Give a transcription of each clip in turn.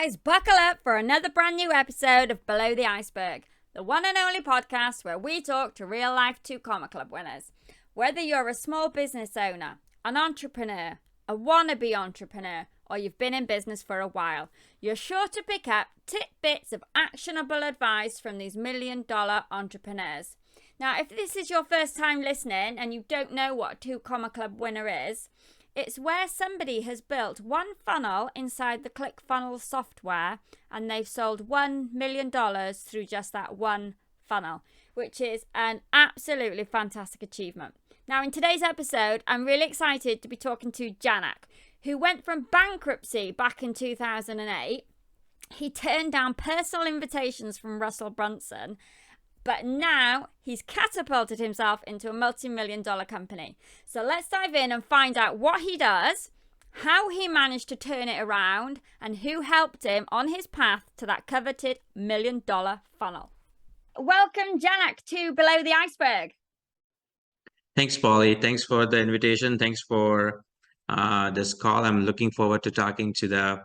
guys, buckle up for another brand new episode of Below the Iceberg, the one and only podcast where we talk to real life 2 Comma Club winners. Whether you're a small business owner, an entrepreneur, a wannabe entrepreneur, or you've been in business for a while, you're sure to pick up tidbits of actionable advice from these $1 million entrepreneurs. Now, if this is your first time listening and you don't know what a 2 Comma Club winner is, it's where somebody has built one funnel inside the ClickFunnels software and they've sold $1 million through just that one funnel, which is an absolutely fantastic achievement. Now, in today's episode, I'm really excited to be talking to Janak, who went from bankruptcy back in 2008. He turned down personal invitations from Russell Brunson, but now he's catapulted himself into a multi-million-dollar company. So let's dive in and find out what he does, how he managed to turn it around, and who helped him on his path to that coveted $1 million funnel. Welcome, Janak, to Below the Iceberg. Thanks, Polly. Thanks for the invitation. Thanks for this call. I'm looking forward to talking to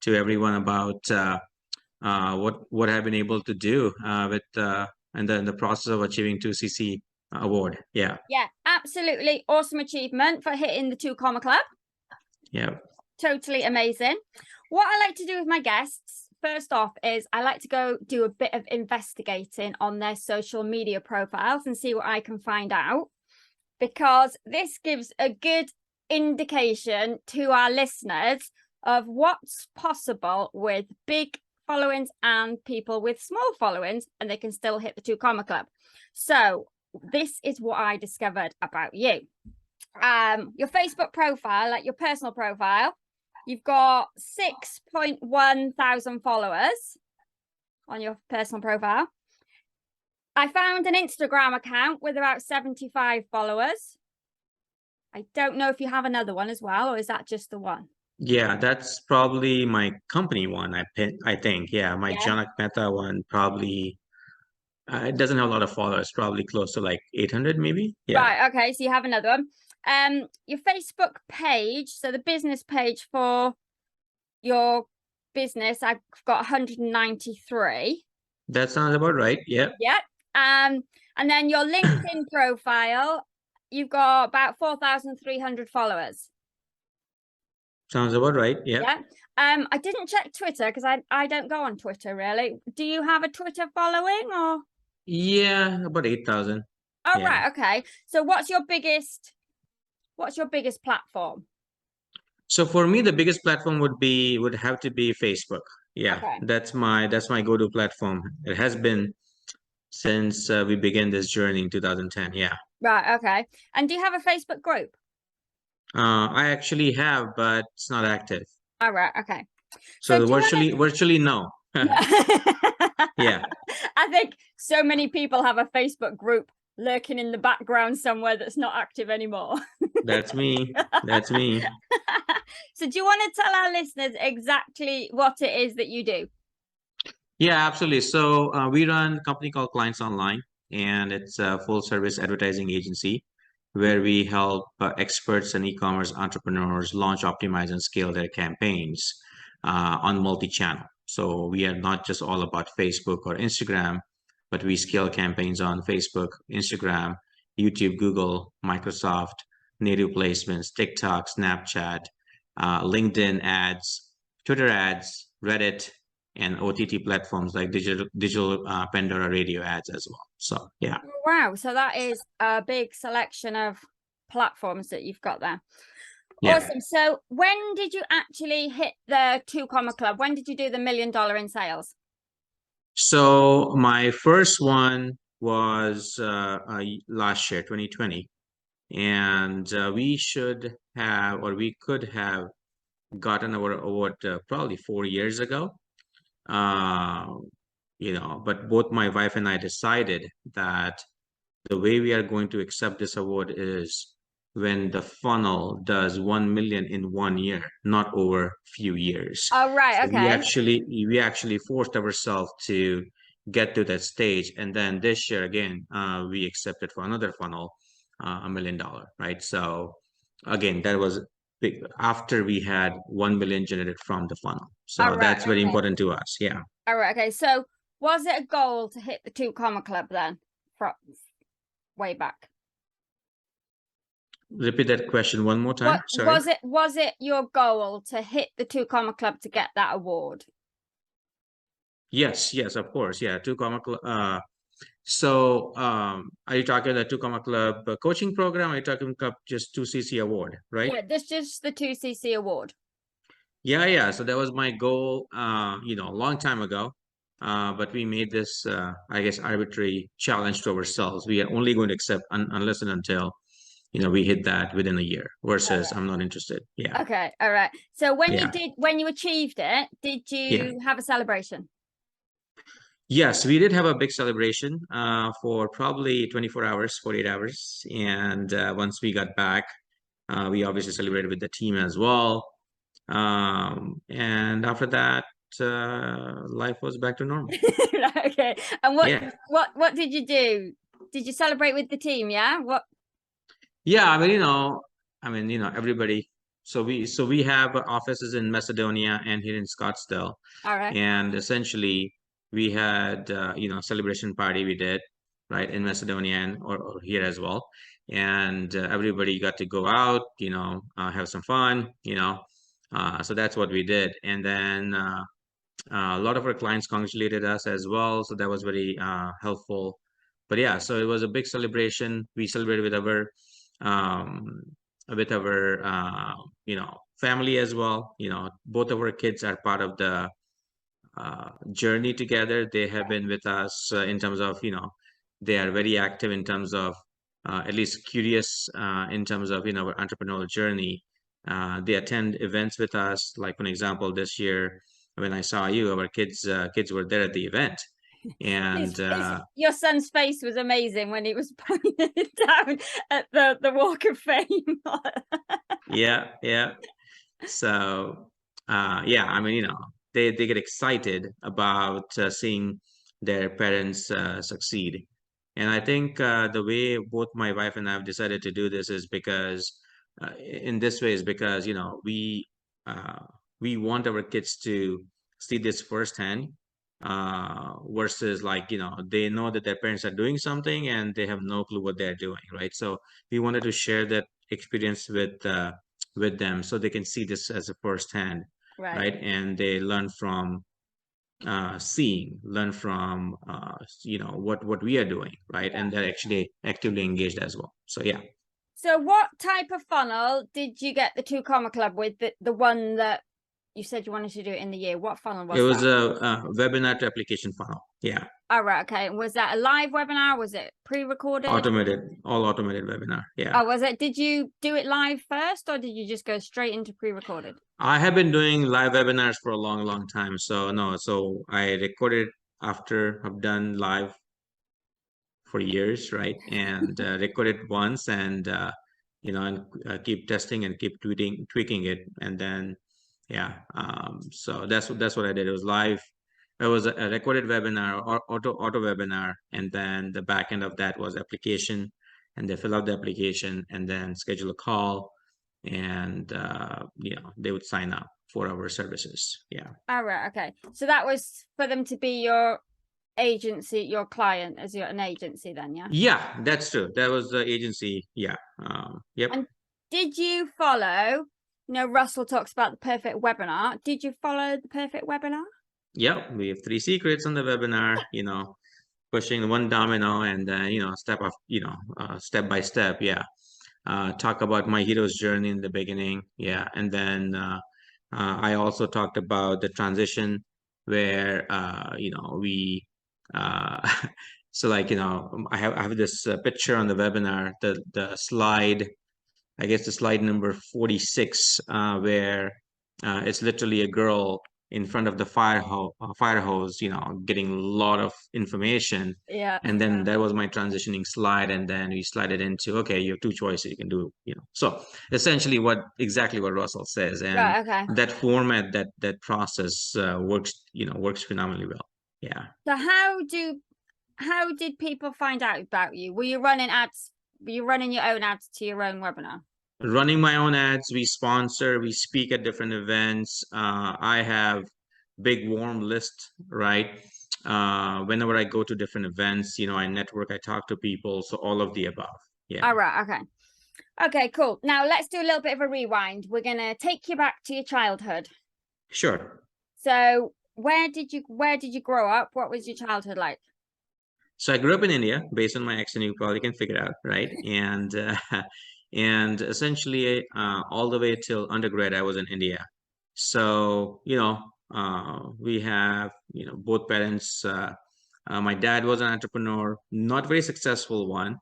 everyone about what I've been able to do and then the process of achieving 2cc award. Yeah, Absolutely awesome achievement for hitting the 2 Comma Club. Yeah, totally amazing. What I like to do with my guests, first off, is I like to go do a bit of investigating on their social media profiles and see what I can find out, because this gives a good indication to our listeners of what's possible with big followings and people with small followings, and they can still hit the 2 Comma Club. So this is what I discovered about you. Your Facebook profile, like your personal profile, you've got 6.1 thousand followers on your personal profile. I found an Instagram account with about 75 followers. I don't know if you have another one as well, or is that just the one? Yeah, that's probably my company one, I think. Yeah, my Janak Mehta one probably, it doesn't have a lot of followers, probably close to like 800 maybe. Yeah. Right, okay, so you have another one. Your Facebook page, so the business page for your business, I've got 193. That sounds about right. Yeah. Yeah. And then your LinkedIn profile, you've got about 4,300 followers. Sounds about right. Yeah. I didn't check Twitter because I don't go on Twitter really. Do you have a Twitter following or? Yeah, about 8,000. Oh, yeah. Right. Okay. So what's your biggest platform? So for me, the biggest platform would have to be Facebook. Yeah, okay. That's my go-to platform. It has been since we began this journey in 2010. Yeah. Right. Okay. And do you have a Facebook group? I actually have, but it's not active. All right. Okay. So virtually no. Yeah. I think so many people have a Facebook group lurking in the background somewhere that's not active anymore. That's me. That's me. So do you want to tell our listeners exactly what it is that you do? Yeah, absolutely. So we run a company called Clients Online, and it's a full service advertising agency where we help experts and e-commerce entrepreneurs launch, optimize, and scale their campaigns on multi-channel. So we are not just all about Facebook or Instagram, but we scale campaigns on Facebook, Instagram, YouTube, Google, Microsoft, native placements, TikTok, Snapchat, LinkedIn ads, Twitter ads, Reddit, and OTT platforms like digital Pandora radio ads as well. So, yeah. Wow. So that is a big selection of platforms that you've got there. Yeah. Awesome. So when did you actually hit the 2 Comma Club? When did you do the $1 million in sales? So my first one was last year, 2020. And we could have gotten our award probably 4 years ago. But both my wife and I decided that the way we are going to accept this award is when the funnel does 1 million in 1 year, not over a few years. Oh, right. So okay. We actually forced ourselves to get to that stage. And then this year again, we accepted for another funnel, $1 million, right? So again, that was after we had 1 million generated from the funnel. So All right, that's very okay. important to us. Yeah. All right, okay. So was it a goal to hit the 2 comma club then from way back? Repeat that question one more time. Sorry. Was it your goal to hit the 2 comma club to get that award? Yes, of course. Yeah, 2 comma club. So are you talking the 2 comma club coaching program? Are you talking about just 2cc award, right? Yeah, this just the 2cc award. Yeah. So that was my goal, a long time ago. But we made this, I guess, arbitrary challenge to ourselves. We are only going to accept unless and until, we hit that within a year. Versus, I'm not interested. Yeah. Okay, all right. So when Yeah. you achieved it, did you have a celebration? Yes, we did have a big celebration for probably 24 hours, 48 hours. And once we got back, we obviously celebrated with the team as well. And after that, life was back to normal. Okay. And Yeah. what did you do? Did you celebrate with the team? Yeah. What? Yeah, everybody. So we have offices in Macedonia and here in Scottsdale. All right. And essentially we had celebration party we did right in Macedonia and or here as well. And everybody got to go out, have some fun, so that's what we did. And then a lot of our clients congratulated us as well, so that was very helpful. But yeah, so it was a big celebration. We celebrated um, with our family as well. Both of our kids are part of the journey together. They have been with us in terms of they are very active in terms of at least curious in terms of our entrepreneurial journey. They attend events with us. Like for example, this year when I saw you, our kids were there at the event. And your son's face was amazing when he was pointed down at the Walk of Fame. yeah. So yeah, they get excited about seeing their parents succeed. And I think the way both my wife and I have decided to do this is because in this way is because we want our kids to see this firsthand versus like they know that their parents are doing something and they have no clue what they're doing, right? So we wanted to share that experience with them so they can see this as a firsthand, right? And they learn from learn from what we are doing, right? And they're actually actively engaged as well. So yeah. So what type of funnel did you get the 2 comma club with? The one that you said you wanted to do it in the year. What funnel was it was that? a webinar to application funnel. Yeah. All right, okay. Was that a live webinar? Was it pre-recorded? All automated webinar. Yeah. Oh, was it? Did you do it live first or did you just go straight into pre-recorded? I have been doing live webinars for a long time. So no, so I recorded after I've done live for years, right? And record it once and keep testing and keep tweaking it. And then yeah, so that's what I did. It was live. It was a recorded webinar or auto webinar, and then the back end of that was application, and they fill out the application and then schedule a call, and they would sign up for our services. Yeah. All right, okay. So that was for them to be your agency, your client as an agency then, yeah? Yeah, that's true. That was the agency. Yeah. Yep. And did you follow, Russell talks about the perfect webinar. Did you follow the perfect webinar? Yeah, we have 3 secrets on the webinar, pushing one domino and then, step by step. Yeah. Talk about my hero's journey in the beginning. Yeah. And then I also talked about the transition where, so like, I have this picture on the webinar, the slide, I guess the slide number 46, where it's literally a girl in front of the fire hose, getting a lot of information. Yeah. And then that was my transitioning slide. And then we slide it into, okay, you have 2 choices you can do, So essentially exactly what Russell says. And Right, okay. that format, that process works phenomenally well. Yeah. So how did people find out about you? Were you running ads? Were you running your own ads to your own webinar? running my own ads. We sponsor, we speak at different events. I have big warm list, right? Whenever I go to different events, I network, I talk to people. So all of the above. Yeah. All right. Okay. Okay, cool. Now let's do a little bit of a rewind. We're going to take you back to your childhood. Sure. So where did you grow up? What was your childhood like? So I grew up in India. Based on my accent, you probably can figure it out, right? And and essentially, all the way till undergrad, I was in India. So we have both parents. My dad was an entrepreneur, not very successful one.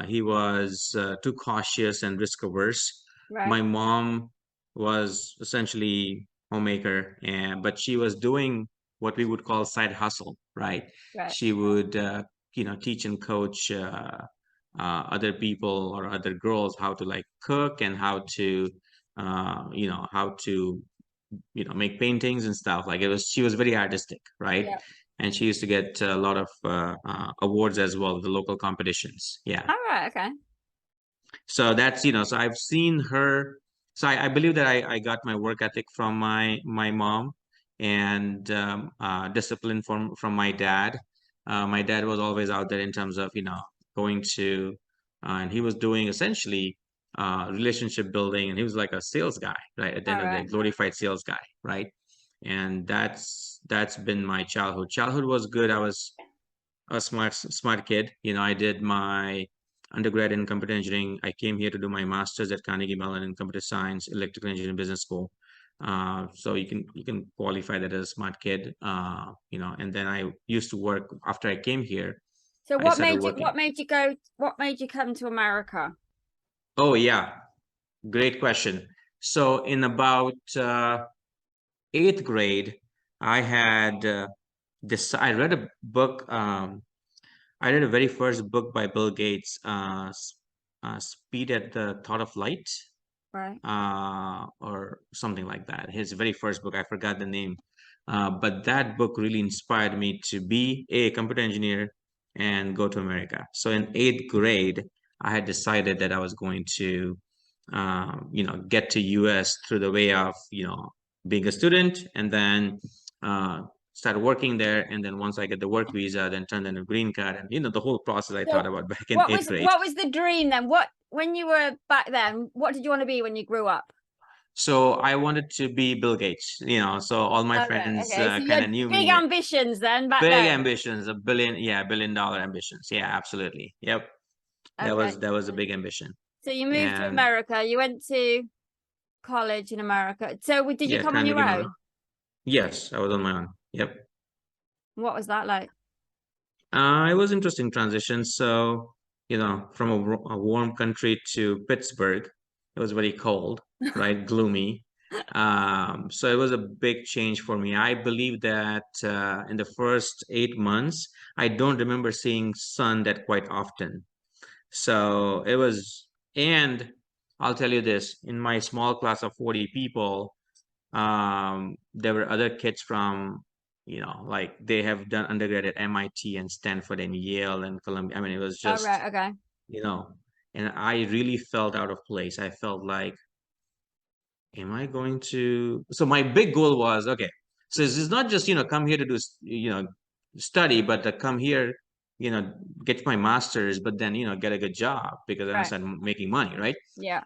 He was too cautious and risk averse. Right. My mom was essentially homemaker, but she was doing what we would call side hustle, right? Right. She would, teach and coach other people or other girls how to like cook and how to make paintings and stuff. Like she was very artistic, right? Yeah. And she used to get a lot of awards as well, the local competitions. Yeah. All right. Okay. So that's, so I've seen her. So I believe that I got my work ethic from my mom, and discipline from my dad. My dad was always out there in terms of, going to, and he was doing essentially relationship building, and he was like a sales guy, right? At the All end of the day, right. glorified sales guy, right? And that's been my childhood. Childhood was good. I was a smart kid. I did my undergrad in computer engineering. I came here to do my master's at Carnegie Mellon in computer science, electrical engineering business school. So you can qualify that as a smart kid. And then I used to work after I came here. So I what started made you working. what made you come to America? Oh yeah, great question. So in about eighth grade, I had this. I read a book. I read a very first book by Bill Gates, Speed at the Thought of Light, Right. or something like that. His very first book, I forgot the name. But that book really inspired me to be a computer engineer and go to America. So in eighth grade, I had decided that I was going to, get to US through the way of, being a student, and then uh, started working there. And then once I get the work visa, then turned in a green card, and the whole process I thought So about back in eighth grade. what was the dream then? What when you were back then, what did you want to be when you grew up? So I wanted to be Bill Gates, so all my All right. friends Okay. So you kind of had knew big me. ambitions then back Big then. ambitions, $1 billion ambitions. Yeah, absolutely. Yep. That Okay. was that was a big ambition. So you moved to And America. You went to college in America. So did you yeah, come on your Carnegie Mellon. own? Yes, I was on my own. Yep. What was that like? It was interesting transition. So, from a warm country to Pittsburgh, it was very cold, right? Gloomy. So it was a big change for me. I believe that in the first 8 months, I don't remember seeing sun that quite often. So it was, and I'll tell you this, in my small class of 40 people, there were other kids from, like they have done undergrad at MIT and Stanford and Yale and Columbia. I mean, it was All just, right. Okay. you know, and I really felt out of place. I felt like, am I going to? So my big goal was, okay, so it's not just, come here to do, study, but to come here, you know, get my master's, but then, get a good job because then I Right. started making money, right? Yeah.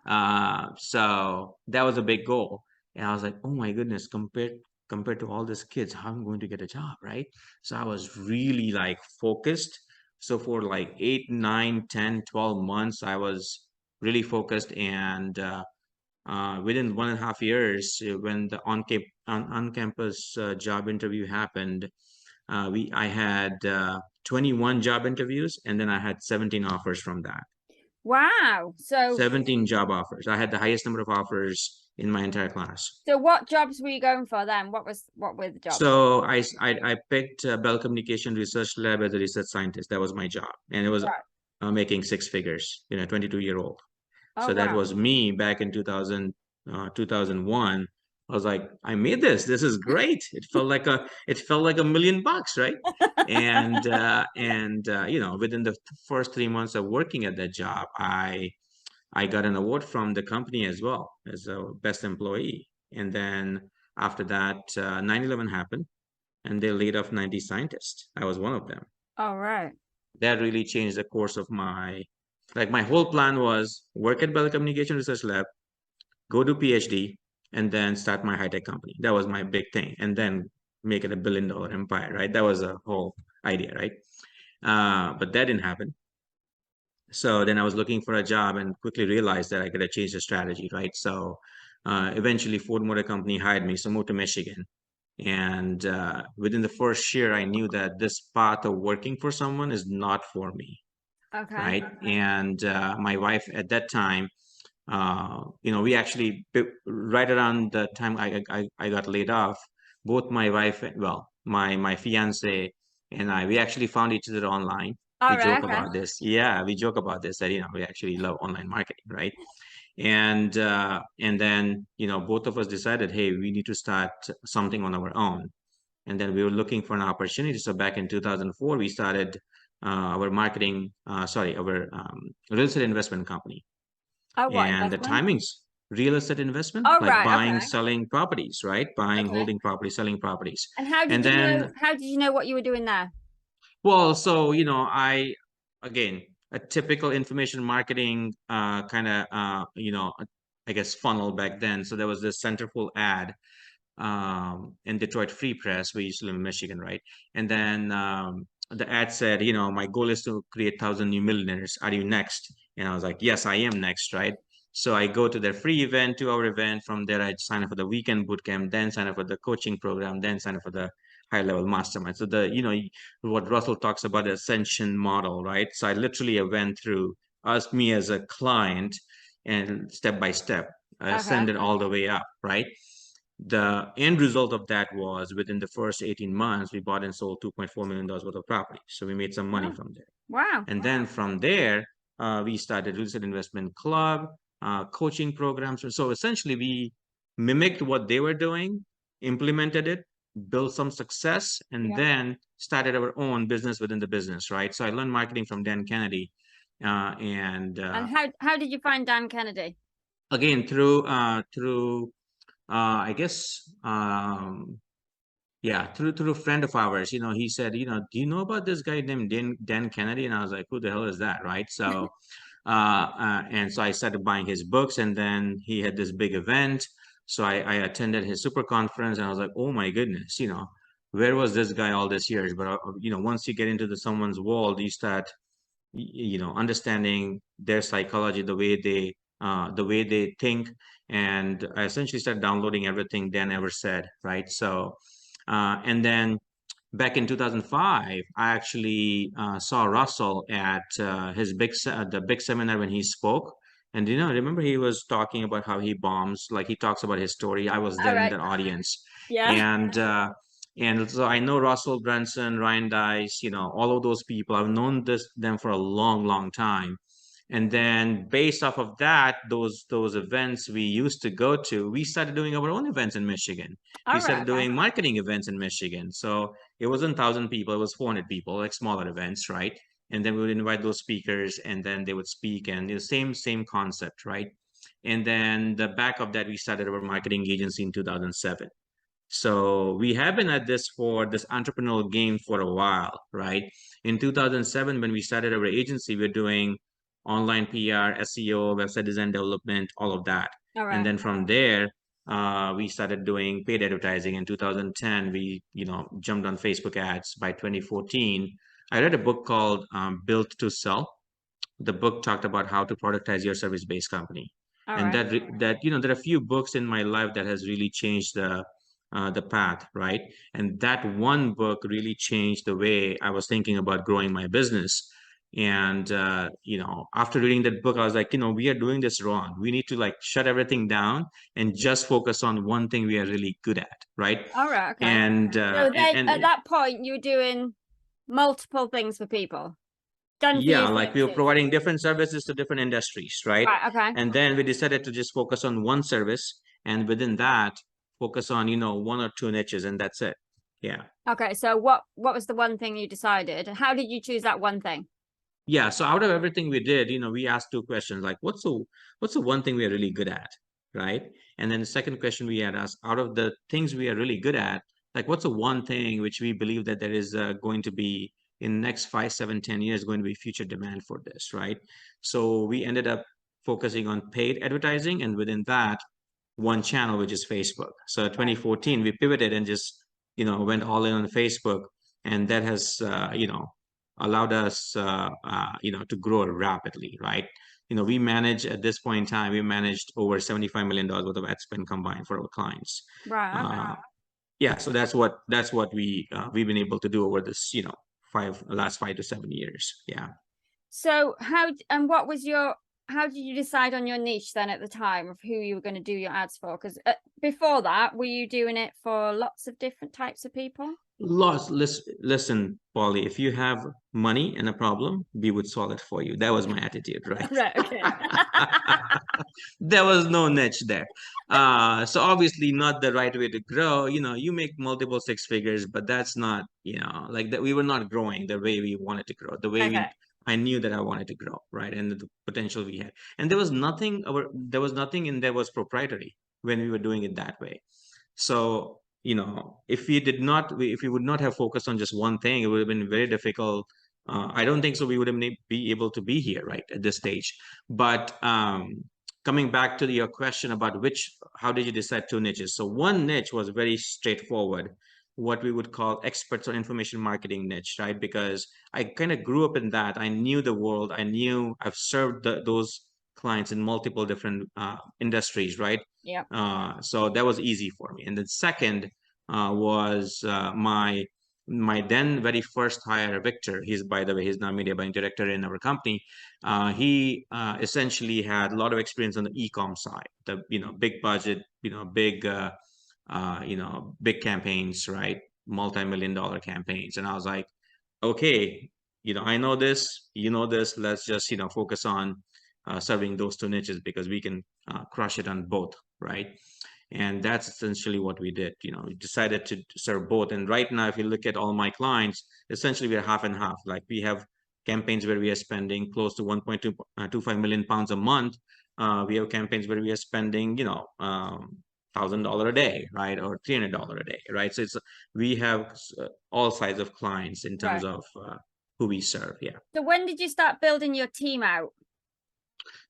So that was a big goal. And I was like, oh my goodness, compared to all these kids, how I'm going to get a job, right? So I was really like focused. So for like 8, 9, 10, 12 months, I was really focused. And within 1.5 years, when the on-campus job interview happened, I had 21 job interviews, and then I had 17 offers from that. Wow. So 17 job offers. I had the highest number of offers in my entire class. what jobs were you going for then? What were the jobs? So I picked Bell Communication Research Lab as a research scientist. That was my job, and it was Right. making six figures. 22-year-old. Oh So that wow. was me back in 2001. I was like, I made this. This is great. It felt like $1 million, right? And within the first 3 months of working at that job, I got an award from the company as well as a best employee. And then after that, 9/11 happened and they laid off 90 scientists. I was one of them. All right. That really changed the course of my whole plan was work at Bell Communication Research Lab, go to PhD, and then start my high tech company. That was my big thing. And then make it a $1 billion empire, right? That was a whole idea, right? But that didn't happen. So then I was looking for a job and quickly realized that I could have changed the strategy, right? So eventually Ford Motor Company hired me, so moved to Michigan. And within the first year, I knew that this path of working for someone is not for me, Okay. right? And my wife at that time, we actually, right around the time I got laid off, both my wife, well, my fiance and we actually found each other online. We All right. joke Okay. about this. Yeah, we joke about this that, we actually love online marketing, right? And then, both of us decided, hey, we need to start something on our own. And then we were looking for an opportunity. So back in 2004, we started our our real estate investment company. Oh, what And the investment? timings, real estate investment, Oh, like right. buying, Okay. selling properties, right? Buying, Okay. holding properties, selling properties. And how And did you know? then, How did you know what you were doing there? well, so, again, a typical information marketing kind of, I guess funnel back then. So there was this centerfold ad in Detroit Free Press. We used to live in Michigan, right? And then the ad said, my goal is to create 1,000 new millionaires. Are you next? And I was like, yes, I am next, right? So I go to their free event, 2-hour event. From there, I sign up for the weekend bootcamp, then sign up for the coaching program, then sign up for the high level mastermind. So what Russell talks about, the ascension model, right? So I literally went through me as a client and step by step, Okay. ascended all the way up, right? The end result of that was within the first 18 months, we bought and sold $2.4 million worth of property. So we made some money Oh, from there. wow. And then from there, we started real estate investment club, coaching programs. So essentially, we mimicked what they were doing, implemented it, built some success, and Yeah. then started our own business within the business, right? So I learned marketing from Dan Kennedy. And And how did you find Dan Kennedy? again, through I guess yeah, through a friend of ours, he said, do you know about this guy named Dan Kennedy? And I was like, who the hell is that, right? So, and so I started buying his books, and then he had this big event. So I attended his super conference, and I was like, oh my goodness, where was this guy all these years? But once you get into someone's world, you start, understanding their psychology, the way they think, and I essentially started downloading everything Dan ever said, right? So and then back in 2005, I actually saw Russell at the big seminar when he spoke. And remember he was talking about how he bombs, like he talks about his story. I was All there in right. the audience, Yeah. and so I know Russell Brunson, Ryan Dice, all of those people. I've known them for a long, long time. And then based off of that, those events we used to go to, we started doing our own events in Michigan. We All right. started Okay. doing marketing events in Michigan. So it wasn't 1,000 people, it was 400 people, like smaller events, right? And then we would invite those speakers and then they would speak, and the same concept, right? And then the back of that, we started our marketing agency in 2007. So we have been at this for this entrepreneurial game for a while, right? In 2007, when we started our agency, we're doing online PR, SEO, website design development, all of that. All And right. then from there, we started doing paid advertising. In 2010, we, jumped on Facebook ads. By 2014, I read a book called Built to Sell. The book talked about how to productize your service-based company. All And right. there are a few books in my life that has really changed the path, right? And that one book really changed the way I was thinking about growing my business. And after reading that book, I was like, we are doing this wrong. We need to like shut everything down and just focus on one thing we are really good at, right? All right. Okay. And So and then at and that point, you were doing multiple things for people, done for yeah, your like we were services. providing different services to different industries, right? Right. Okay. And then we decided to just focus on one service, and within that, focus on, one or two niches, and that's it. Yeah. Okay. So what was the one thing you decided? How did you choose that one thing? Yeah, so out of everything we did, we asked two questions like, what's the one thing we are really good at, right? And then the second question we had asked, out of the things we are really good at, like what's the one thing which we believe that there is going to be in the next 5, 7, 10 years going to be future demand for this, right? So we ended up focusing on paid advertising, and within that, one channel, which is Facebook. So Right. 2014, we pivoted and just, went all in on Facebook, and that has, allowed us, to grow rapidly, right? We manage at this point in time, we managed over $75 million worth of ad spend combined for our clients. Right. Okay. Yeah, so that's what we've been able to do over this, last 5 to 7 years. Yeah. So and what was how did you decide on your niche then at the time of who you were going to do your ads for? Because before that, were you doing it for lots of different types of people? Listen, Polly, if you have money and a problem, we would solve it for you. That was my attitude, right? Right. Okay. There was no niche there. So obviously not the right way to grow. You make multiple six figures, but that's not, like that we were not growing the way we wanted to grow, the way Okay. I knew that I wanted to grow, right? And the potential we had. And there was nothing in there was proprietary when we were doing it that way. So, if we would not have focused on just one thing, it would have been very difficult. I don't think so. We would have be able to be here, right, at this stage. But coming back to your question about how did you decide two niches? So one niche was very straightforward, what we would call experts on information marketing niche, right? Because I kind of grew up in that. I knew the world. I've served those clients in multiple different industries, right? Yeah. So that was easy for me. And then second was my then very first hire, Victor. By the way, he's now media buying director in our company. He essentially had a lot of experience on the e-com side, the big budget, big campaigns, right? Multi-million dollar campaigns. And I was like, okay, I know this, you know this. Let's just focus on serving those two niches because we can crush it on both, right? And that's essentially what we did. We decided to serve both. And right now, if you look at all my clients, essentially we're half and half. Like we have campaigns where we are spending close to 1.25 million pounds a month. We have campaigns where we are spending, $1,000 a day, right, or $300 a day, right? So we have all sides of clients in terms Right. of who we serve. Yeah. So when did you start building your team out?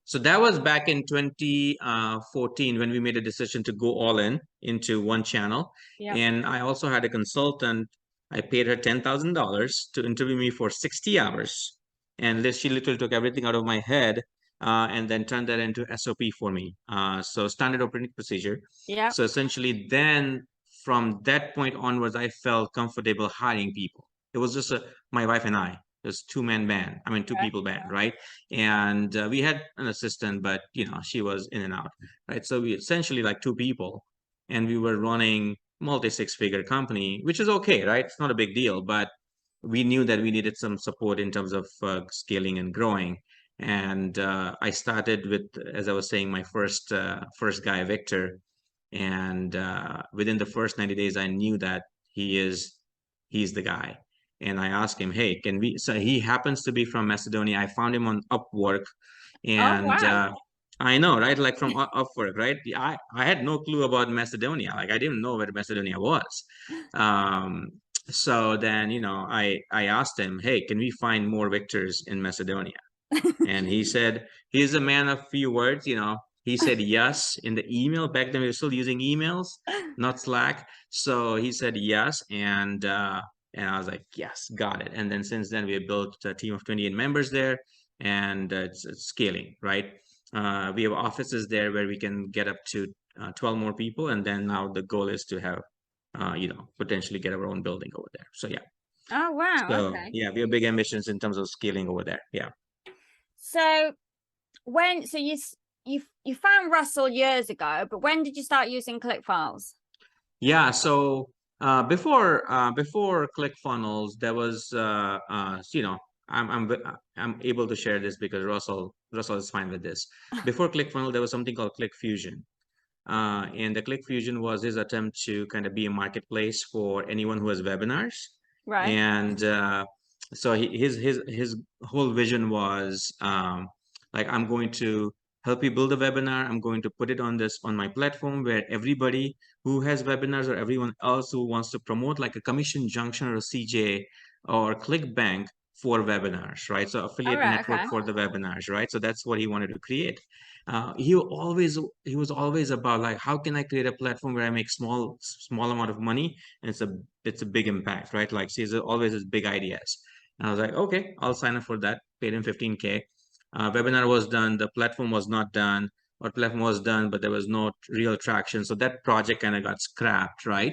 So that was back in 2014 when we made a decision to go all in into one channel. Yeah. And I also had a consultant. I paid her $10,000 to interview me for 60 hours. And she literally took everything out of my head and then turned that into SOP for me. So standard operating procedure. Yeah. So essentially, then from that point onwards, I felt comfortable hiring people. It was just my wife and I. It was two-man band. I mean, two Okay. people band, right? And we had an assistant, but she was in and out, right? So we essentially like two people, and we were running multi six-figure company, which is okay, right? It's not a big deal, but we knew that we needed some support in terms of scaling and growing. And I started with, as I was saying, my first guy, Victor, and within the first 90 days, I knew that he's the guy. And I asked him, hey, can we? So he happens to be from Macedonia. I found him on Upwork, Oh and wow. I know, right? Like from Upwork, right? I had no clue about Macedonia. Like I didn't know where Macedonia was. Um, so then, I asked him, hey, can we find more Victors in Macedonia? And he said, he's a man of few words. He said yes in the email. Back then we were still using emails, not Slack. So he said yes. And I was like, yes, got it. And then since then we have built a team of 28 members there, and it's scaling, right? We have offices there where we can get up to 12 more people. And then now the goal is to have, potentially get our own building over there. So yeah. Oh wow. So Okay. yeah, we have big ambitions in terms of scaling over there. Yeah. So you found Russell years ago, but when did you start using ClickFunnels? Yeah, so before ClickFunnels, there was I'm able to share this because Russell is fine with this. Before ClickFunnels, there was something called ClickFusion, and the ClickFusion was his attempt to kind of be a marketplace for anyone who has webinars, Right. and so his whole vision was like, I'm going to help you build a webinar. I'm going to put it on my platform where everybody who has webinars or everyone else who wants to promote like a commission junction or a CJ or ClickBank for webinars, right? So All affiliate right. network Okay. for the webinars, right? So that's what he wanted to create. He was always about like, how can I create a platform where I make small amount of money and it's a big impact, right? Like, he's always has big ideas. And I was like, okay, I'll sign up for that. Paid him 15K. Webinar was done. The platform was not done. Or platform was done, but there was no real traction. So that project kind of got scrapped, right?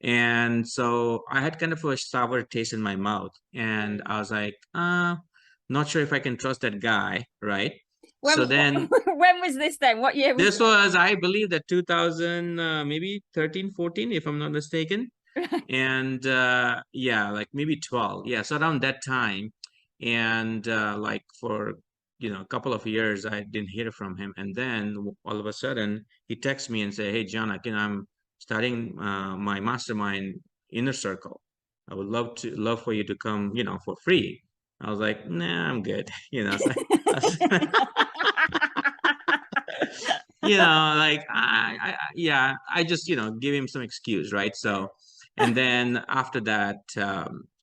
And so I had kind of a sour taste in my mouth. And I was like, not sure if I can trust that guy, right? When So then when was this then? What year was this was, I believe, that 2000, maybe 13, 14, if I'm not mistaken. this? And yeah, like maybe 12, yeah, so around that time. And like for a couple of years I didn't hear from him, and then all of a sudden he texts me and say, hey Janak, I'm starting my mastermind inner circle. I would love for you to come, for free. I was like, nah, I'm good. So like yeah, I just give him some excuse, right? So, and then after that,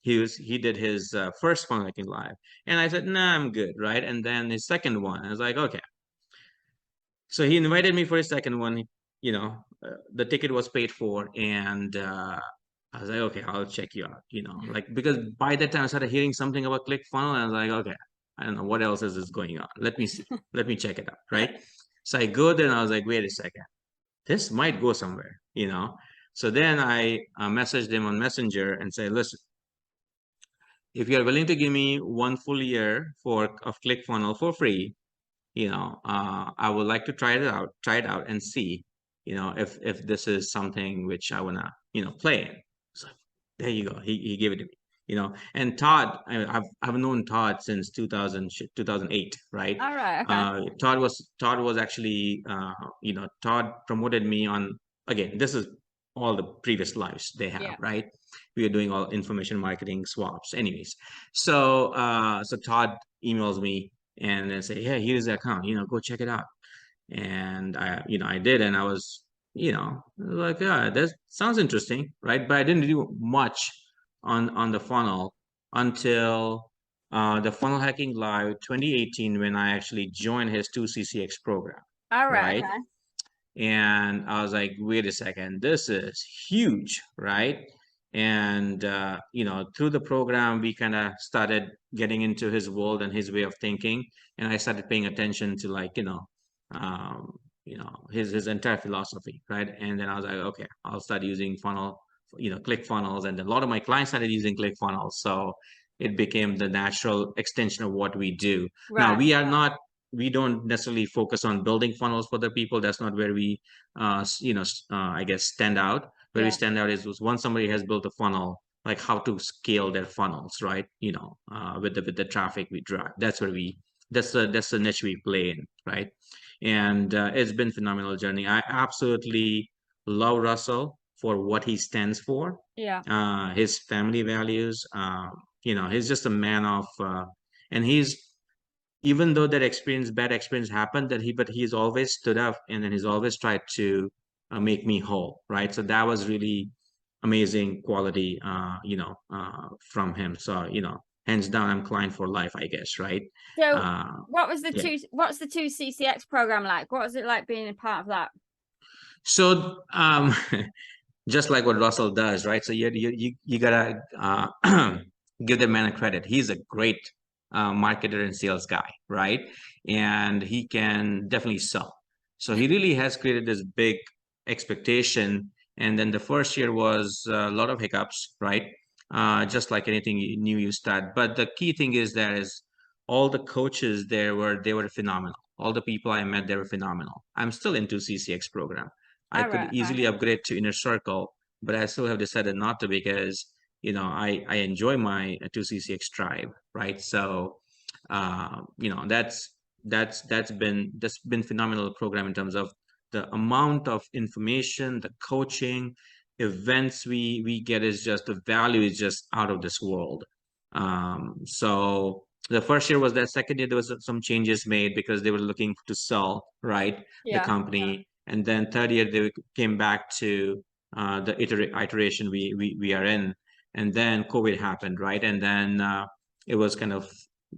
he did his first funnel hacking live, and I said, nah, I'm good, right? And then his second one, I was like, okay. So he invited me for his second one. The ticket was paid for, and I was like, okay, I'll check you out. Like, because by that time I started hearing something about ClickFunnels, and I was like, okay, I don't know what else is going on. Let me see. Let me check it out, right? So I go there, and I was like, wait a second, this might go somewhere. So then I messaged him on Messenger and say, listen, if you're willing to give me 1 full year of ClickFunnels for free, I would like to try it out and see, if this is something which I wanna, play in. So there you go. He gave it to me. And Todd, I've known Todd since 2008, right? All right. Okay. Todd was actually, Todd promoted me on, again, this is all the previous lives they have, Yeah. right? We are doing all information marketing swaps. Anyways, so Todd emails me and then say, hey, here's the account, go check it out. And I did, and I was, like, yeah, that sounds interesting, right? But I didn't do much on the funnel until the funnel hacking live 2018, when I actually joined his 2CCX program, All right. right? Okay. And I was like, wait a second, this is huge, right? And through the program, we kind of started getting into his world and his way of thinking, and I started paying attention to, like, his entire philosophy, right? And then I was like, okay, I'll start using click funnels, and then a lot of my clients started using click funnels, so it became the natural extension of what we do. Now, Right. we don't necessarily focus on building funnels for the people. That's not where we, I guess, stand out. Where we Yeah. stand out is once somebody has built a funnel, like how to scale their funnels, right? With the traffic we drive. That's the niche we play in, right? And it's been phenomenal journey. I absolutely love Russell for what he stands for, Yeah. his family values. He's just a man of, and he's, even though bad experience happened, but he's always stood up, and then he's always tried to make me whole, right? So that was really amazing quality, from him. So, hands down, I'm client for life, I guess, right? So, Uh, yeah. What's the two CCX program like? What was it like being a part of that? So, just like what Russell does, right? So you gotta give the man a credit. He's a great marketer and sales guy, right? And he can definitely sell. So he really has created this big expectation. And then the first year was a lot of hiccups, right? Just like anything new you start. But the key thing is that is all the coaches there were phenomenal. All the people I met, they were phenomenal. I'm still into CCX program. I All could right. Okay. easily upgrade to inner circle, but I still have decided not to, because I enjoy my 2CCX tribe, right? So that's been phenomenal program in terms of the amount of information, the coaching, events we get is just, the value is just out of this world. So the first year was that. Second year there was some changes made because they were looking to sell, right, the company. And then third year they came back to the iteration we are in. And then COVID happened, right? And then it was kind of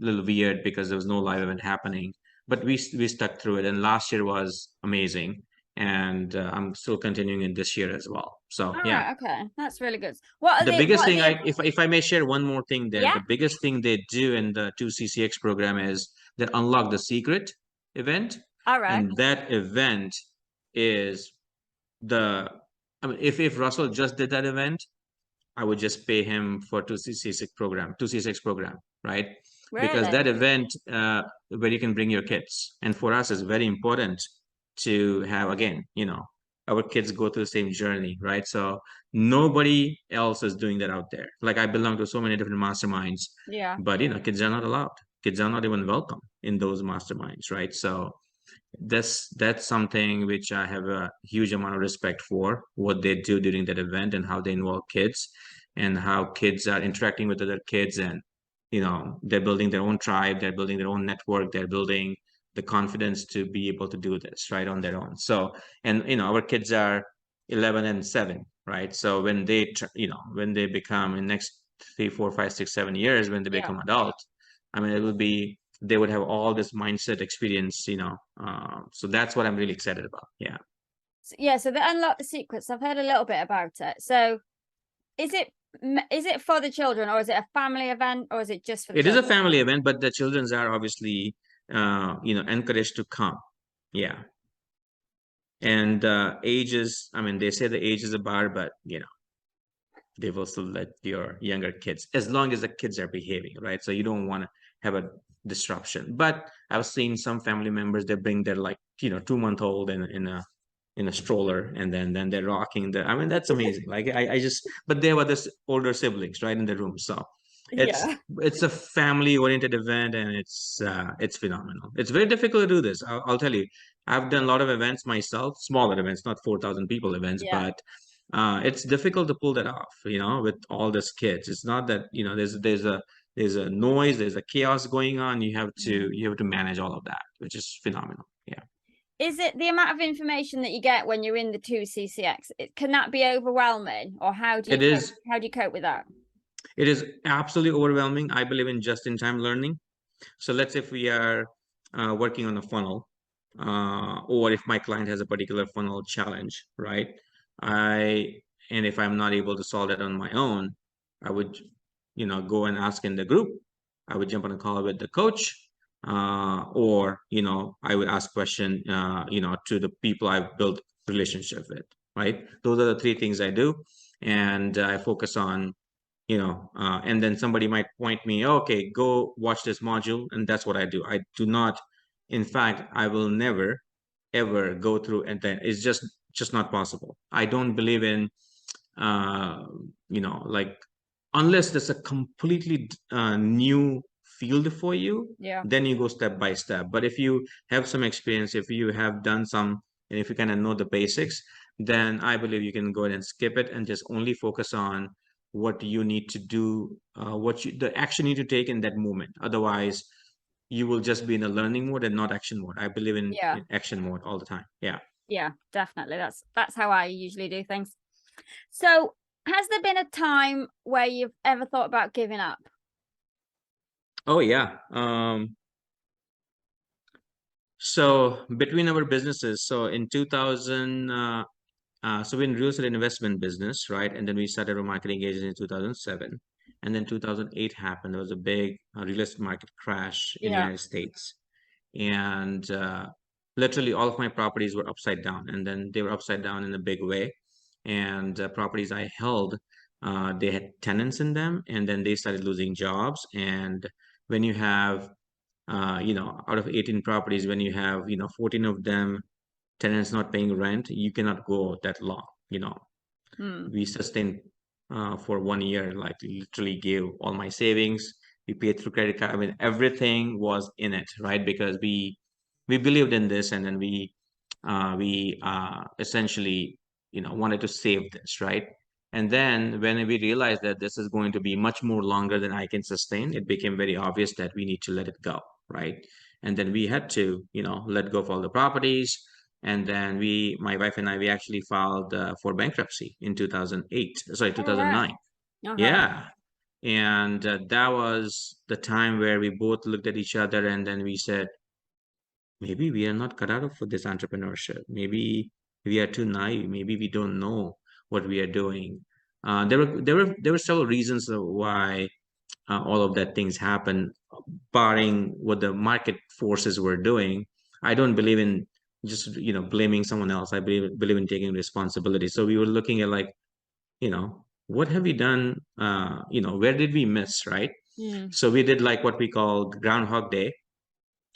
a little weird because there was no live event happening. But we stuck through it, and last year was amazing, and I'm still continuing in this year as well. So All yeah. right, okay, that's really good. What are The the biggest what are thing the if I may share one more thing there, Yeah. the biggest thing they do in the 2CCX program is they unlock the secret event, All right. and that event is the, I mean, if Russell just did that event, I would just pay him for 2C6 program, right? Because Really? that event where you can bring your kids, and for us, it's very important to have, again, our kids go through the same journey, right? So nobody else is doing that out there. Like, I belong to so many different masterminds, Yeah. but kids are not allowed. Kids are not even welcome in those masterminds, right? So that's something which I have a huge amount of respect for, what they do during that event and how they involve kids and how kids are interacting with other kids, and they're building their own tribe, they're building their own network, they're building the confidence to be able to do this right on their own. So, and our kids are 11 and 7, right? So when when they become in next 3, 4, 5, 6, 7 years, when they Yeah. become adult, I mean, it will be, they would have all this mindset experience, so that's what I'm really excited about. Yeah. So they unlock the secrets. I've heard a little bit about it. So is it for the children, or is it a family event, or is it just for the It is a children? family event, but the childrens are obviously encouraged to come. Yeah. And ages, I mean, they say the age is a bar, but they will still let your younger kids, as long as the kids are behaving, right? So you don't want to have a disruption. But I've seen some family members, they bring their, like, 2-month-old in a stroller, and then they're rocking the, I mean, that's amazing. Like, I just, but they have other older siblings right in the room. So it's Yeah. it's a family oriented event, and it's phenomenal. It's very difficult to do this. I'll tell you, I've done a lot of events myself, smaller events, not 4,000 people events, Yeah. but it's difficult to pull that off, with all these kids. It's not that, there's a noise, there's a chaos going on. You have to manage all of that, which is phenomenal. Yeah. Is it the amount of information that you get when you're in the 2CCX? Can that be overwhelming, or how do you It cope, is how do you cope with that? it is absolutely overwhelming. I believe in just-in-time learning. So let's say if we are working on a funnel, or if my client has a particular funnel challenge, right? I and if I'm not able to solve that on my own, I would, go and ask in the group. I would jump on a call with the coach, or I would ask question, to the people I've built relationship with, right? Those are the three things I do, and I focus on, and then somebody might point me, okay, go watch this module, and that's what I do. I do not, in fact, I will never ever go through, and then it's just not possible. I don't believe in, uh like, unless there's a completely new field for you, Yeah. then you go step by step. But if you have some experience, if you have done some, and if you kind of know the basics, then I believe you can go ahead and skip it and just only focus on what you need to do, the action you need to take in that moment. Otherwise, you will just be in a learning mode and not action mode. I believe in, Yeah. action mode all the time. Yeah. Yeah, definitely. That's how I usually do things. So, has there been a time where you've ever thought about giving up? Oh yeah. So between our businesses, so in 2000, so we're in real estate investment business, right? And then we started our marketing agency in 2007. And then 2008 happened. There was a big real estate market crash in the Yeah. United States. And literally all of my properties were upside down. And then they were upside down in a big way. And properties I held, they had tenants in them. And then they started losing jobs. And when you have, out of 18 properties, when you have, 14 of them, tenants not paying rent, you cannot go that long. We sustained for 1 year, like literally gave all my savings. We paid through credit card. I mean, everything was in it, right? Because we believed in this, and then we essentially, wanted to save this, right? And then when we realized that this is going to be much more longer than I can sustain, it became very obvious that we need to let it go, right? And then we had to, let go of all the properties. And then my wife and I, we actually filed for bankruptcy in 2008, sorry, All right. 2009. Okay. Yeah. And that was the time where we both looked at each other and then we said, maybe we are not cut out for this entrepreneurship. Maybe we are too naive. Maybe we don't know what we are doing. There were several reasons of why all of that things happen, barring what the market forces were doing. I don't believe in just blaming someone else. I believe in taking responsibility. So we were looking at like, what have we done? Where did we miss, right? Mm. So we did like what we call Groundhog Day.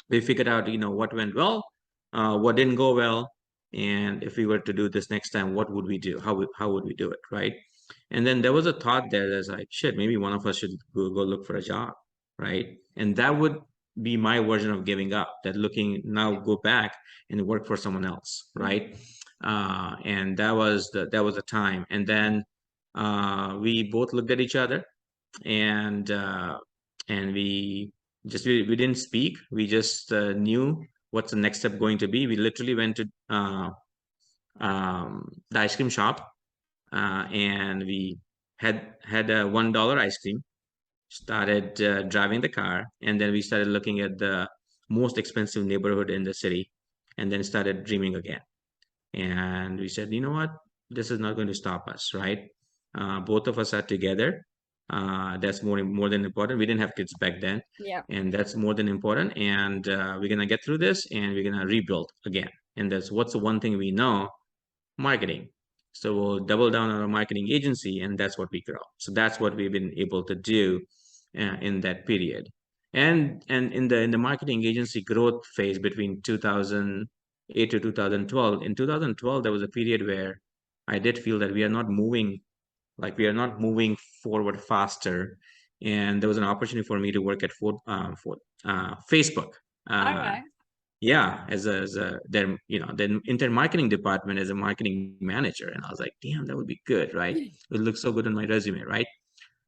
We figured out what went well, what didn't go well, and if we were to do this next time, what would we do? How would we do it, right? And then there was a thought there that's like, shit, maybe one of us should go look for a job, right? And that would be my version of giving up, that looking now go back and work for someone else, right? And that was the time. And then we both looked at each other, and we didn't speak. We just knew what's the next step going to be. We literally went to the ice cream shop, and we had a $1 ice cream. Started driving the car, and then we started looking at the most expensive neighborhood in the city, and then started dreaming again. And we said, you know what? This is not going to stop us, right? Both of us are together. That's more than important. We didn't have kids back then, Yeah. and that's more than important. And we're gonna get through this, and we're gonna rebuild again. And that's what's the one thing we know: marketing. So we'll double down on our marketing agency, and that's what we grow. So that's what we've been able to do in that period. And in the marketing agency growth phase between 2008 to 2012, in 2012 there was a period where I did feel that we are not moving forward faster, and there was an opportunity for me to work at Facebook. All Uh, right. yeah, as a their the inter marketing department as a marketing manager, and I was like, damn, that would be good, right? It would look so good on my resume, right?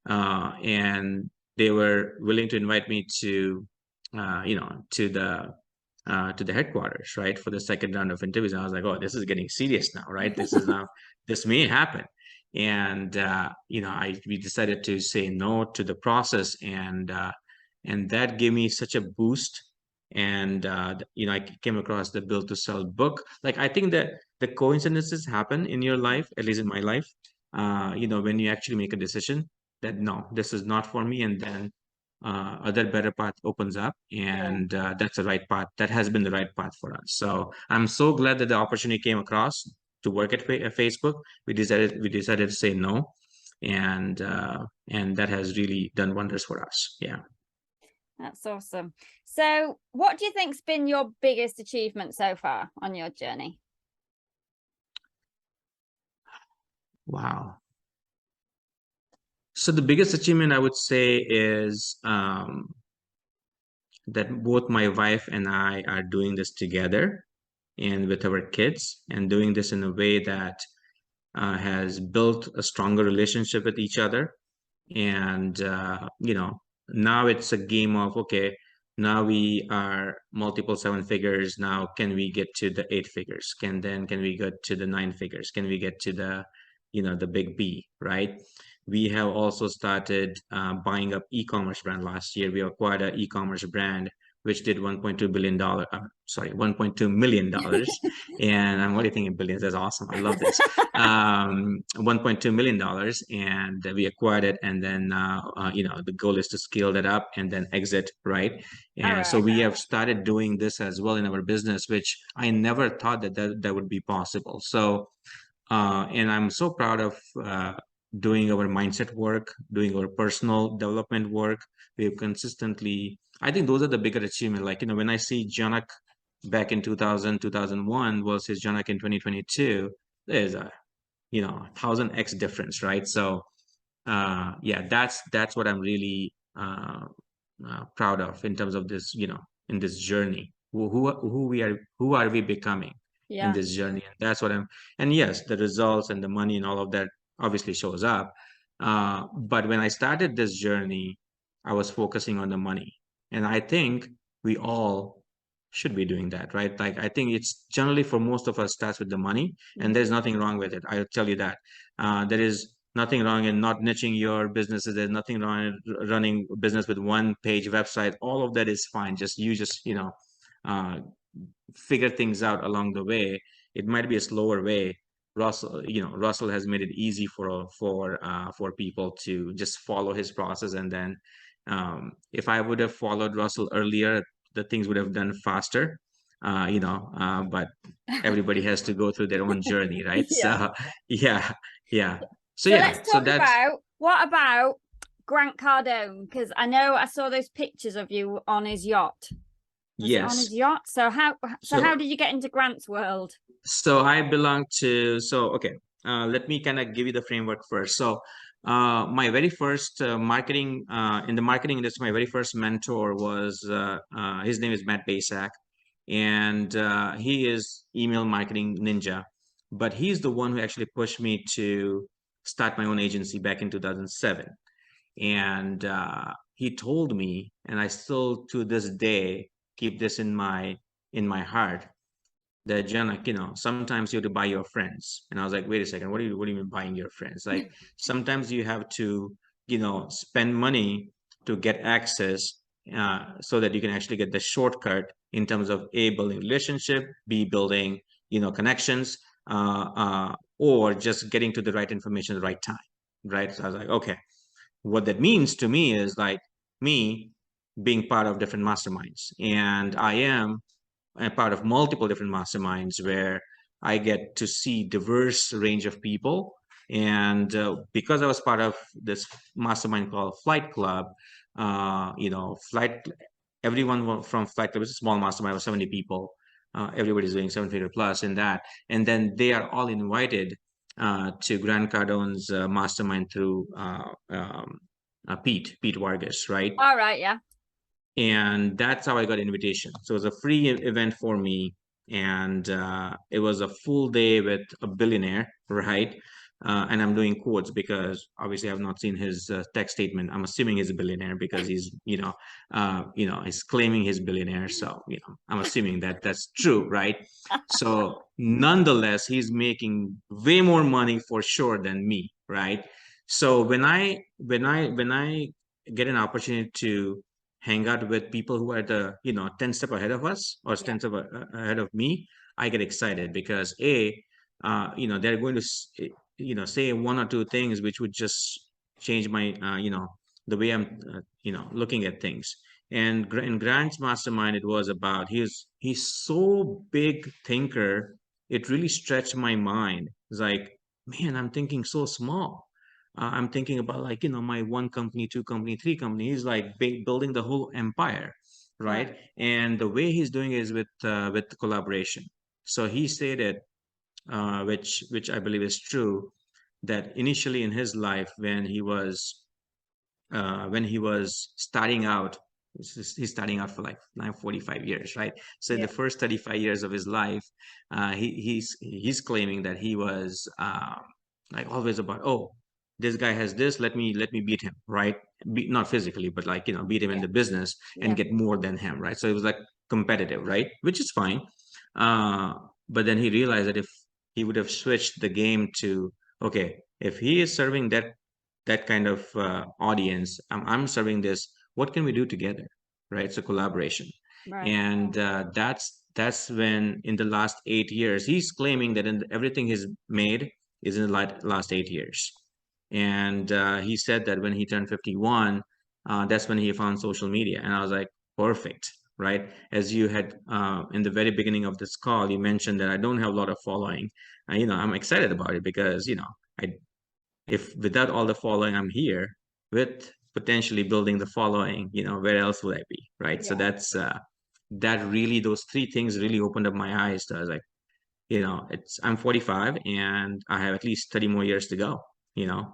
And they were willing to invite me to to the headquarters, right, for the second round of interviews. And I was like, oh, this is getting serious now, right? This may happen. And we decided to say no to the process, and that gave me such a boost. And I came across the Build to Sell book. Like, I think that the coincidences happen in your life, at least in my life. When you actually make a decision that no, this is not for me, and then other better path opens up, Yeah. and that's the right path. That has been the right path for us. So I'm so glad that the opportunity came across to work at Facebook. We decided to say no, and that has really done wonders for us. Yeah. That's awesome. So, what do you think's been your biggest achievement so far on your journey? Wow. So the biggest achievement I would say is that both my wife and I are doing this together and with our kids, and doing this in a way that has built a stronger relationship with each other. And now it's a game of, okay, now we are multiple seven figures. Now can we get to the eight figures? Can we get to the nine figures? Can we get to the big B, right? We have also started buying up e-commerce brand. Last year we acquired an e-commerce brand which did $1.2 million. And I'm already thinking billions. That's awesome. I love this. $1.2 million, and we acquired it. And then, the goal is to scale that up and then exit, right? All And so right. we have started doing this as well in our business, which I never thought that would be possible. So, and I'm so proud of doing our mindset work, doing our personal development work. We've consistently, I think those are the bigger achievement. Like, when I see Janak back in 2000, 2001 versus Janak in 2022, there's a 1000x difference, right? So yeah, that's what I'm really proud of in terms of this, in this journey. Who are we becoming in Yeah. this journey? And that's what I'm. And yes, the results and the money and all of that obviously shows up. But when I started this journey, I was focusing on the money. And I think we all should be doing that, right? Like, I think it's generally for most of us starts with the money, and there's nothing wrong with it. I'll tell you that. There is nothing wrong in not niching your businesses. There's nothing wrong in running a business with one page website. All of that is fine. Uh, figure things out along the way. It might be a slower way. Russell has made it easy for people to just follow his process. And then, if I would have followed Russell earlier, the things would have done faster. But everybody has to go through their own journey, right? Yeah. So yeah, yeah. So So yeah, let's so talk that's about what about Grant Cardone? Because I know I saw those pictures of you on his yacht. Was it on his yes. yacht? So how So did you get into Grant's world? So I belong to, okay, let me kind of give you the framework first. So, my very first in the marketing industry, my very first mentor was, his name is Matt Basak, and he is email marketing ninja, but he's the one who actually pushed me to start my own agency back in 2007. And he told me, and I still to this day keep this in my heart, that Janak, sometimes you have to buy your friends. And I was like, wait a second, what do you mean buying your friends? Like, sometimes you have to, spend money to get access, so that you can actually get the shortcut in terms of A, building relationship, B, building, connections, or just getting to the right information at the right time. Right. So I was like, okay, what that means to me is like me being part of different masterminds. And I am a part of multiple different masterminds where I get to see diverse range of people. And because I was part of this mastermind called Flight Club, Flight, everyone from Flight Club is a small mastermind of 70 people. Everybody's doing 7 figure plus in that. And then they are all invited to Grant Cardone's mastermind through Pete Vargas, right? All right, yeah. And that's how I got invitation. So it was a free event for me, and it was a full day with a billionaire, right? And I'm doing quotes because obviously I've not seen his tech statement. I'm assuming he's a billionaire because he's claiming he's billionaire. So I'm assuming that that's true, right? So nonetheless, he's making way more money for sure than me, right? So when I get an opportunity to hang out with people who are the 10 step ahead of us or Yeah. 10 step ahead of me, I get excited because they're going to say one or two things which would just change my the way I'm looking at things. And in Grant's mastermind, it was about he's so big thinker, it really stretched my mind. It's like, man, I'm thinking so small. I'm thinking about, like, my one company, two company, three company. He's like building the whole empire, Right. right? And the way he's doing is with collaboration. So he stated, which I believe is true, that initially in his life when he was starting out, he's starting out for like 45 years, right? So in Yeah. the first 35 years of his life, he's claiming that he was like always about, oh, this guy has this, let me beat him, right? Not physically, but like beat him in Yeah. the business and Yeah. get more than him, right? So it was like competitive, right? Which is fine. uh but then he realized that if he would have switched the game to, okay, if he is serving that kind of audience, I'm serving this, what can we do together, right? So collaboration. Right. And that's when in the last 8 years, he's claiming that everything he's made is in the last 8 years. And he said that when he turned 51, that's when he found social media. And I was like, perfect, right? As you had in the very beginning of this call, you mentioned that I don't have a lot of following. I'm excited about it because I if without all the following I'm here, with potentially building the following, where else would I be, right? So Yeah. that really, those three things really opened up my eyes to, I was like, I'm 45 and I have at least 30 more years to go, you know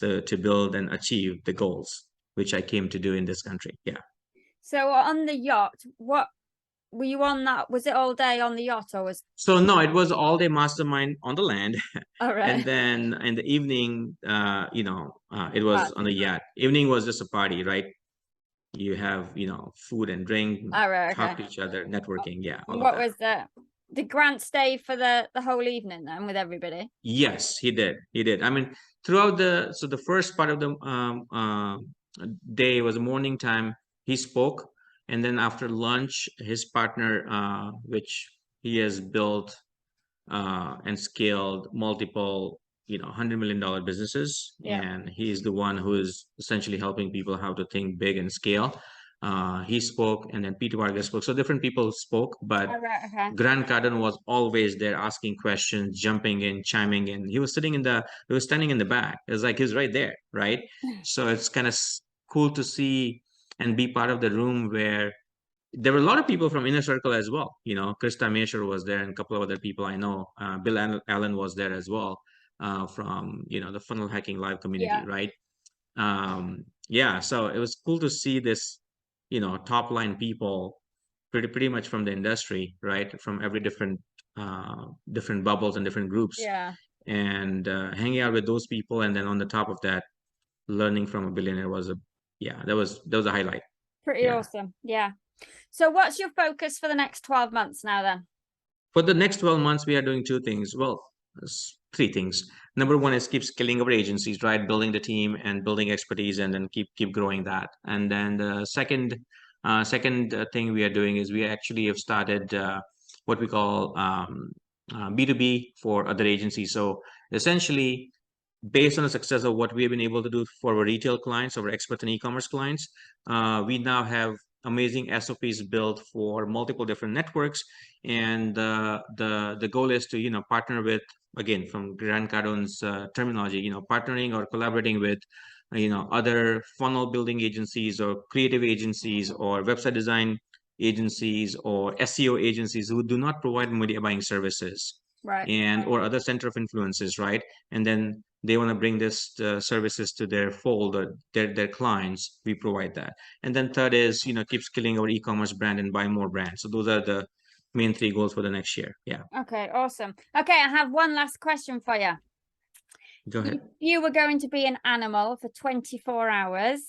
to build and achieve the goals which I came to do in this country. Yeah. So on the yacht, what? were you on that? Was it all day on the yacht or was? So no, it was all day mastermind on the land, All and right. then in the evening, it was on the Party. yacht. Evening was just a party, right? You have, food and drink, All right. talk Okay. to each other, networking, yeah, all of What that. was the? Did Grant stay for the whole evening then with everybody? Yes, he did. He did. I mean, throughout the first part of the day was morning time. He spoke, and then after lunch, his partner, which he has built and scaled multiple, $100 million businesses, Yeah. and he's the one who is essentially helping people how to think big and scale. He spoke, and then Peter Vargas spoke. So different people spoke, but All right. Okay. Grant Cardone was always there asking questions, jumping in, chiming in. He was standing in the back. It was like he's right there, right? So it's kind of cool to see and be part of the room where there were a lot of people from inner circle as well. Krista Mashur was there and a couple of other people I know. Bill Allen was there as well, from, the funnel hacking live community, Yeah. right? Yeah, so it was cool to see this, top line people pretty much from the industry, right? From every different bubbles and different groups, Yeah. and hanging out with those people, and then on the top of that, learning from a billionaire was that was a highlight. Pretty Yeah. awesome. Yeah. So what's your focus for the next 12 months now then? For the next 12 months, we are doing two things. Well, three things. Number one is keep scaling our agencies, right? Building the team and building expertise, and then keep growing that. And then the second thing we are doing is we actually have started what we call B2B for other agencies. So essentially, based on the success of what we have been able to do for our retail clients, our experts and e-commerce clients, we now have amazing SOPs built for multiple different networks. And the goal is to, partner with, again, from Grant Cardone's terminology, partnering or collaborating with, other funnel building agencies or creative agencies or website design agencies or SEO agencies who do not provide media buying services, Right. and or other center of influences, right? And then they want to bring this services to their fold or their clients. We provide that. And then third is, keep scaling our e-commerce brand and buy more brands. So those are the main three goals for the next year. Yeah. Okay, awesome. Okay, I have one last question for you. Go ahead. If you were going to be an animal for 24 hours,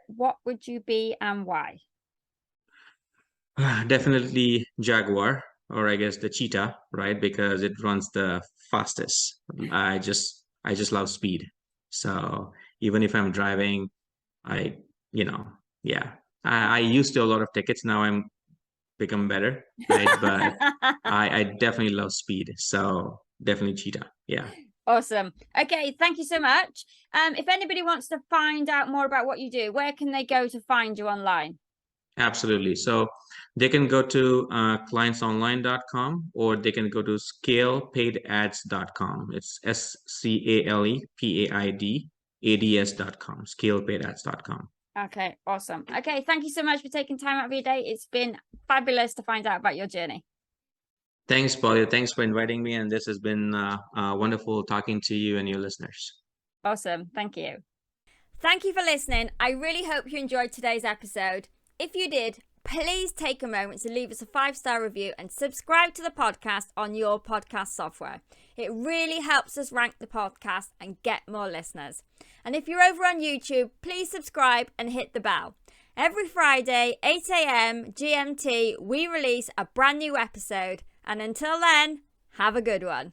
what would you be and why? Definitely jaguar, or I guess the cheetah, right? Because it runs the fastest. I just love speed. So even if I'm driving, I, yeah. I used to a lot of tickets. Now I'm become better, right? But I definitely love speed. So definitely cheetah. Yeah. Awesome. Okay, thank you so much. If anybody wants to find out more about what you do, where can they go to find you online? Absolutely. So they can go to clientsonline.com, or they can go to scalepaid.ads.com. It's SCALEPAIDADS.com, scalepaid.ads.com. Okay, awesome. Okay, thank you so much for taking time out of your day. It's been fabulous to find out about your journey. Thanks, Paulia. Thanks for inviting me. And this has been wonderful talking to you and your listeners. Awesome. Thank you. Thank you for listening. I really hope you enjoyed today's episode. If you did, please take a moment to leave us a 5-star review and subscribe to the podcast on your podcast software. It really helps us rank the podcast and get more listeners. And if you're over on YouTube, please subscribe and hit the bell. Every Friday, 8 a.m. GMT, we release a brand new episode. And until then, have a good one.